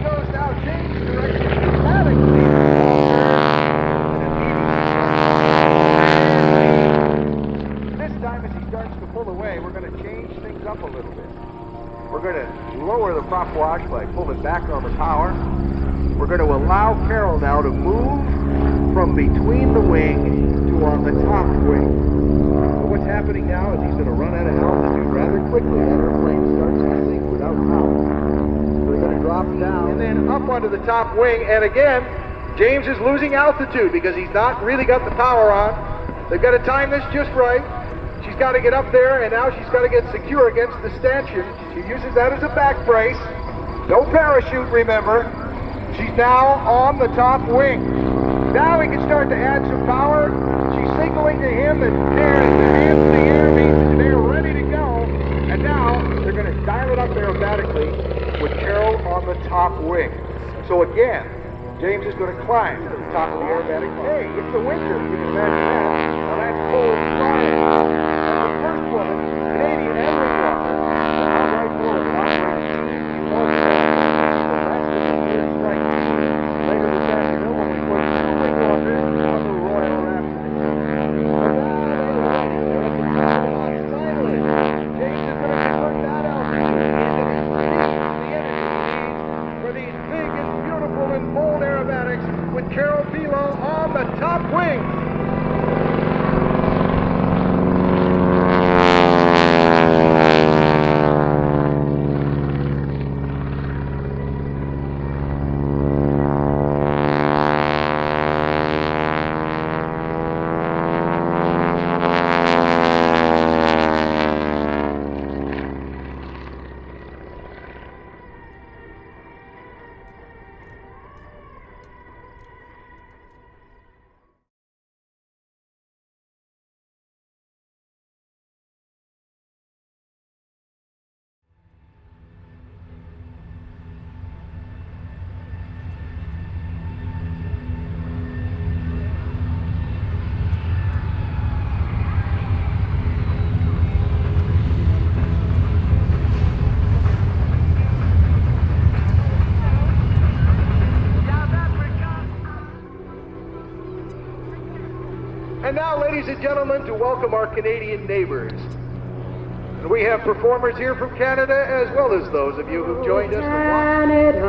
goes now, change direction dramatically. This time as he starts to pull away, we're going to change things up a little bit. We're going to lower the prop wash by pulling back on the power. We're going to allow Carol now to move from between the wing to on the top wing. So what's happening now is he's going to run out of altitude rather quickly. That airplane starts to sink without power. We're going to drop down and then up onto the top wing. And again, James is losing altitude because he's not really got the power on. They've got to time this just right. She's got to get up there, and now she's got to get secure against the stanchion. She uses that as a back brace. No parachute, remember. She's now on the top wing. Now we can start to add some power. She's signaling to him that there's the hands in the air means they're ready to go. And now they're going to dial it up aerobatically with Carol on the top wing. So again, James is going to climb to the top of the aerobatic. Hey, it's the winter. You can imagine that. Now that's cold flying. And the first woman, Canadian Emily Walker, right forward, later this afternoon when we put two Wingwalkers on the Royal Raptor. Finally, James is going to convert that altitude into the energy for these big and beautiful and bold aerobatics with Carol Pilon on the top wing. And now, ladies and gentlemen, to welcome our Canadian neighbors. And we have performers here from Canada, as well as those of you who've joined us from Canada,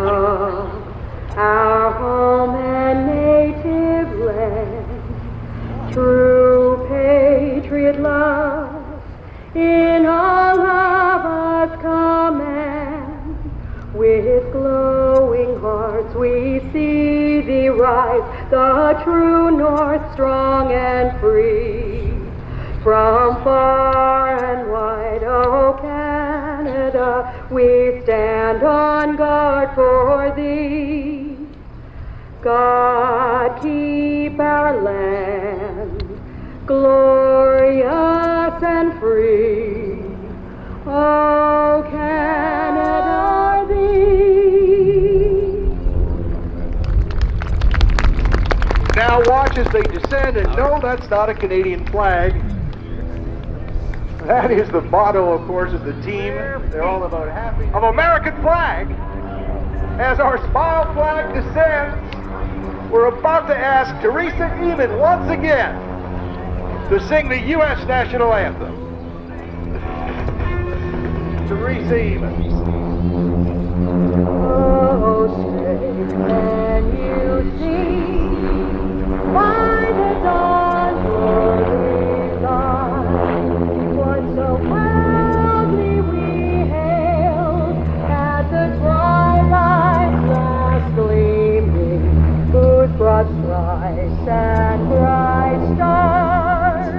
our home and native land, true patriot love, in all of us command. With glowing hearts we see thee rise, the true north, strong and free. From far and wide, oh Canada, we stand on guard for thee. God keep our land glorious and free. Oh Canada, thee. Now watch as they descend, and no, that's not a Canadian flag. That is the motto, of course, of the team. They're all about happy. Of American flag. As our smile flag descends, we're about to ask Teresa Eamon once again to sing the U.S. national anthem. Teresa Eamon. Oh, say, can you see by the dawn's glory light what so proudly we hailed at the twilight's last gleaming, whose broad stripes and bright stars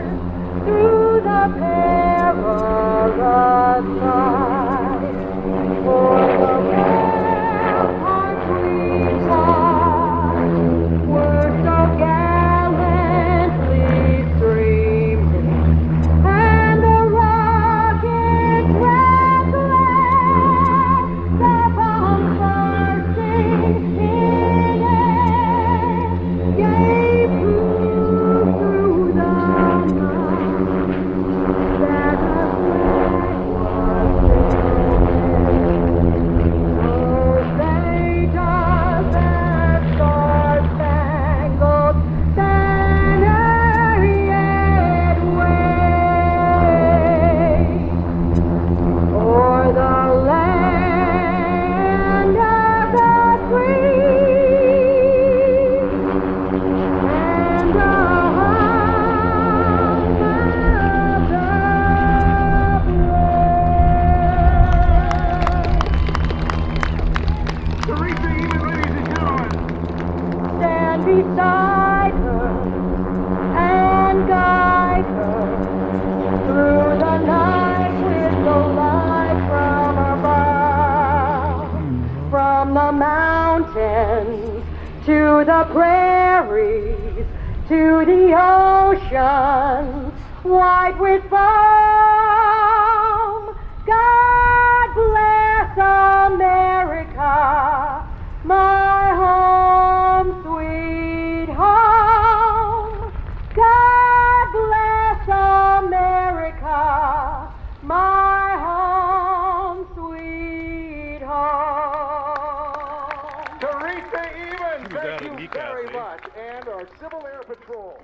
through the perilous night o'er the Stand beside her and guide her through the night with the light from above, from the mountains to the prairies to the ocean white with foam. God bless America, my home, sweet home. God bless America, my home, sweet home. Teresa Evans, thank you very much. And our Civil Air Patrol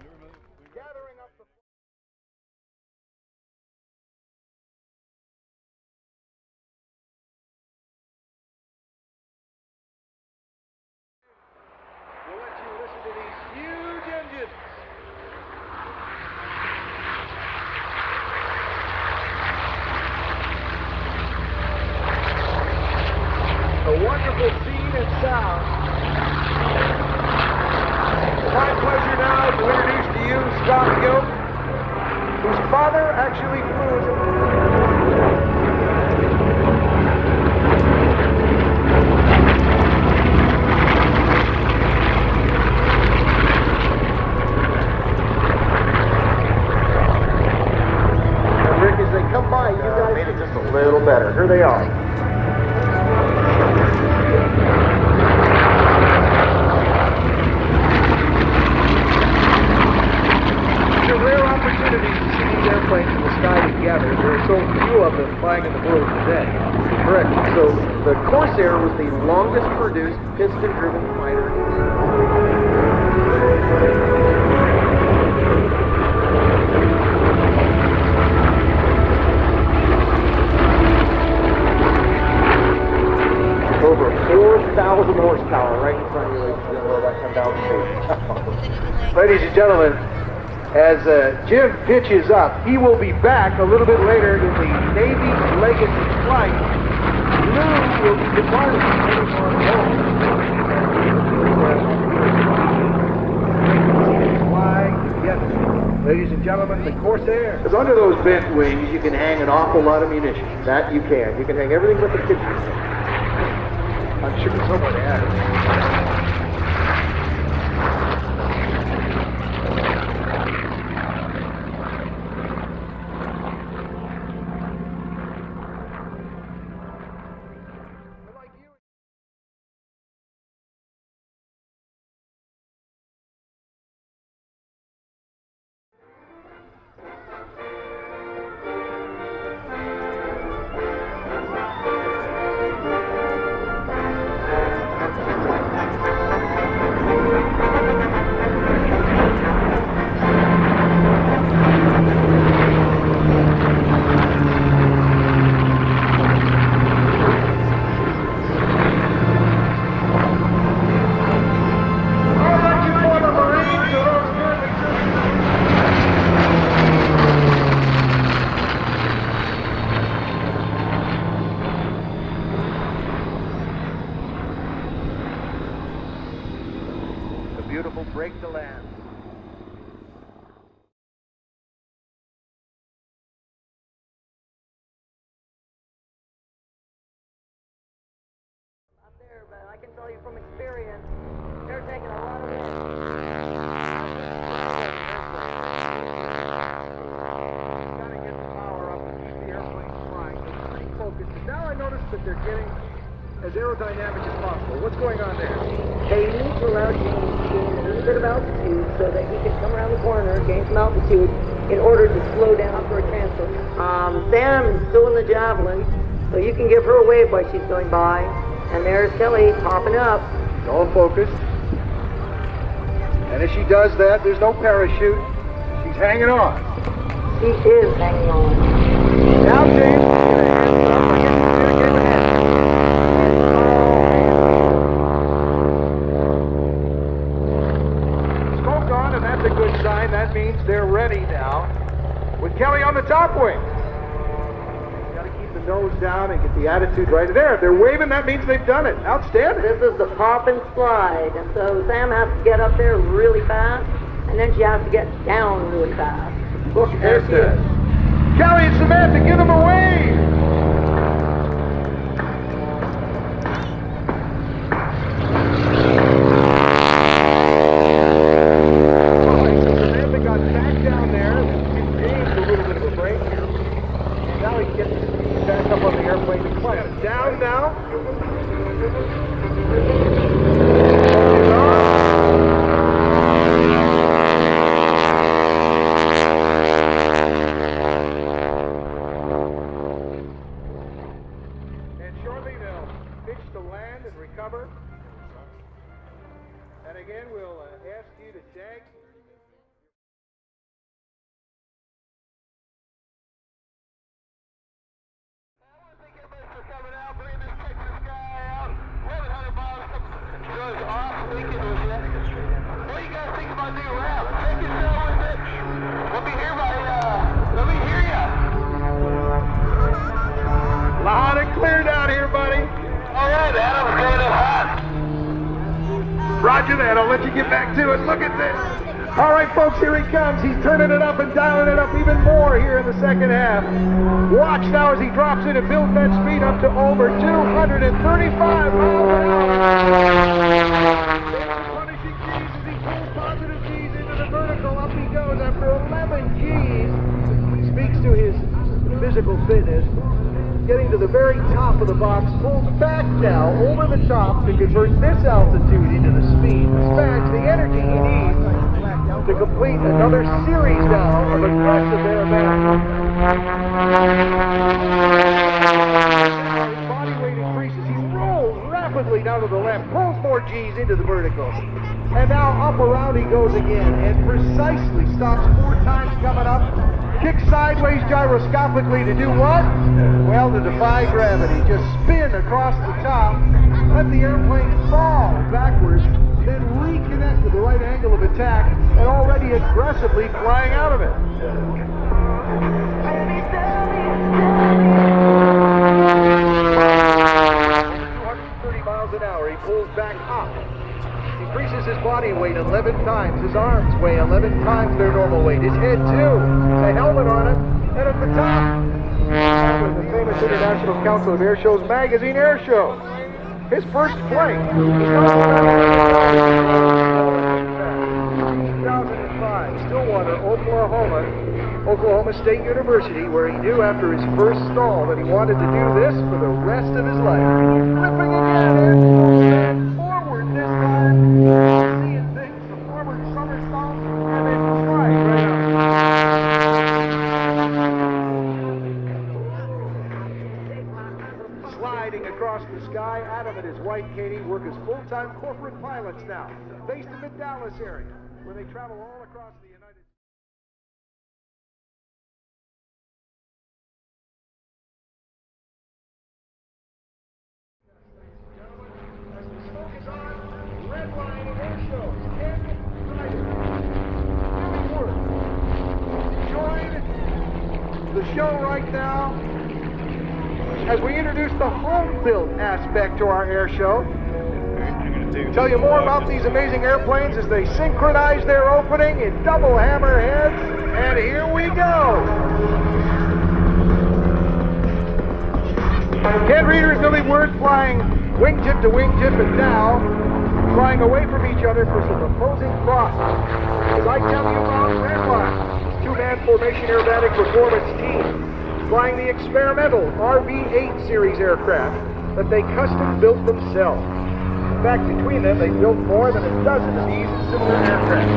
gathering up the... We'll let you listen to these huge engines. A wonderful scene and sound. My pleasure now to introduce to you Scott Gilk, whose father actually flew as a... Rick, as they come by, you guys made it just a little better. Here they are. It's a rare opportunity to see these airplanes in the sky together. There are so few of them flying in the world today. Correct. So the Corsair was the longest produced piston-driven fighter. Over 4,000 horsepower right in front of you, ladies and gentlemen, that come down the street. Ladies and gentlemen, as Jim pitches up, he will be back a little bit later in the Navy Legacy flight. Lou will be departing heading on home. Fly together. Ladies and gentlemen, the Corsair. Because under those bent wings, you can hang an awful lot of munitions. That you can. You can hang everything but the pictures. I'm sure someone has. Beautiful break to land. Up there, but I can tell you from experience, they're taking a lot of wind. Gotta get the power up and keep the airplane flying. They're pretty focused. And now I notice that they're getting as aerodynamic as possible. What's going on there? They need to allow James to gain a little bit of altitude so that he can come around the corner, gain some altitude, in order to slow down for a transfer. Sam is still in the Javelin, so you can give her a wave while she's going by. And there's Kelly popping up. All focused. And as she does that, there's no parachute. She's hanging on. She is hanging on. Now, James, get a hands up. I guess he's going to give a hand. Smoke on, and that's a good sign. That means they're ready now. With Kelly on the top wing. Got to keep the nose down and get the attitude right there. If they're waving, that means they've done it. Outstanding. This is the pop and slide, and so Sam has to get up there really fast, and then she has to get down really fast. Look There at she that. is. Kelly and Samantha, give them a wave. All right, so Samantha got back down there. Give James a little bit of a break here. And now he gets back up on the airplane to climb. Down now. And shortly they'll pitch to land and recover. And again, we'll ask you to tag. Loud and clear down here, buddy. All right, Adam, coming up hot. Roger that. I'll let you get back to it. Look at this. All right, folks, here he comes. He's turning it up and dialing it up even more here in the second half. Watch now as he drops in and builds that speed up to over 235 miles an hour. Punishing G's as he pulls positive G's into the vertical. Up he goes after 11 G's. Speaks to his physical fitness. Getting to the very top of the box, pulls back now over the top to convert this altitude into the speed, dispatch the energy he needs to complete another series now of aggressive aerobatics. His body weight increases. He rolls rapidly down to the left, pulls more G's into the vertical. And now up around he goes again, and precisely stops 4 times coming up. Kick sideways gyroscopically to do what? Well, to defy gravity. Just spin across the top, let the airplane fall backwards, then reconnect with the right angle of attack, and already aggressively flying out of it. 230 miles an hour, he pulls back up. Increases his body weight 11 times. His arms weigh 11 times their normal weight. His head, too. A helmet on it. And at the top, with the famous International Council of Airshows magazine Airshows. His first flight. 2005, Stillwater, Oklahoma State University, where he knew after his first stall that he wanted to do this for the rest of his life. Flipping again, and forward this time. Seeing things, the forward somersault, and then right up. Sliding across the sky, Adam and his wife Katie work as full-time corporate pilots now, based in the Dallas area, where they travel all across the United States. As the smoke is on, Redline Airshows, and join the show right now as we introduce the home-built aspect to our air show. Tell you more about these amazing airplanes as they synchronize their opening in double hammer heads, and here we go! Ken Reeder and Billy Word flying wingtip to wingtip, and now flying away from each other for some opposing props. As I tell you about Redline, 2-man formation aerobatic performance team, flying the experimental RV-8 series aircraft that they custom built themselves. In fact, between them, they built more than a dozen of these similar aircraft.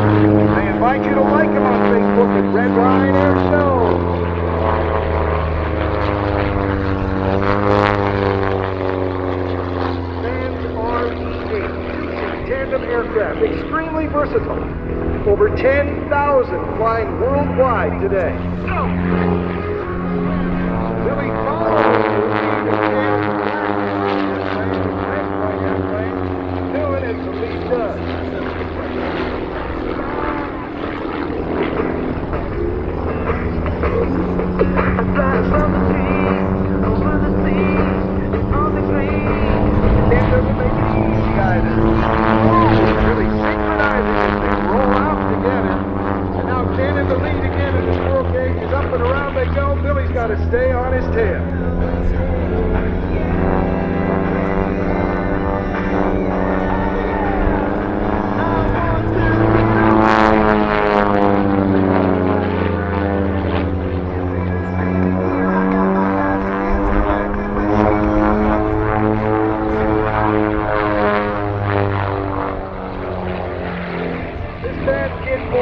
I invite you to like them on Facebook at Redline Airshows. Tandem aircraft, extremely versatile. Over 10,000 flying worldwide today. Billy follows doing as the lead does. Fly from the sea over the to stay on his tail.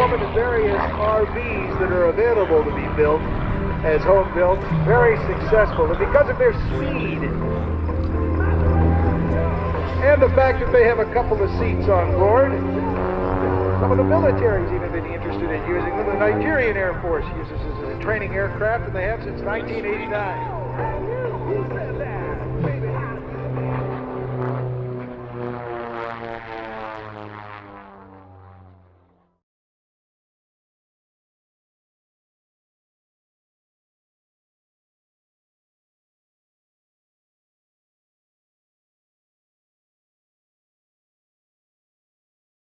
The various RVs that are available to be built as home built, very successful, and because of their speed and the fact that they have a couple of seats on board, some of the military's even been interested in using them. The Nigerian Air Force uses this as a training aircraft, and they have since 1989.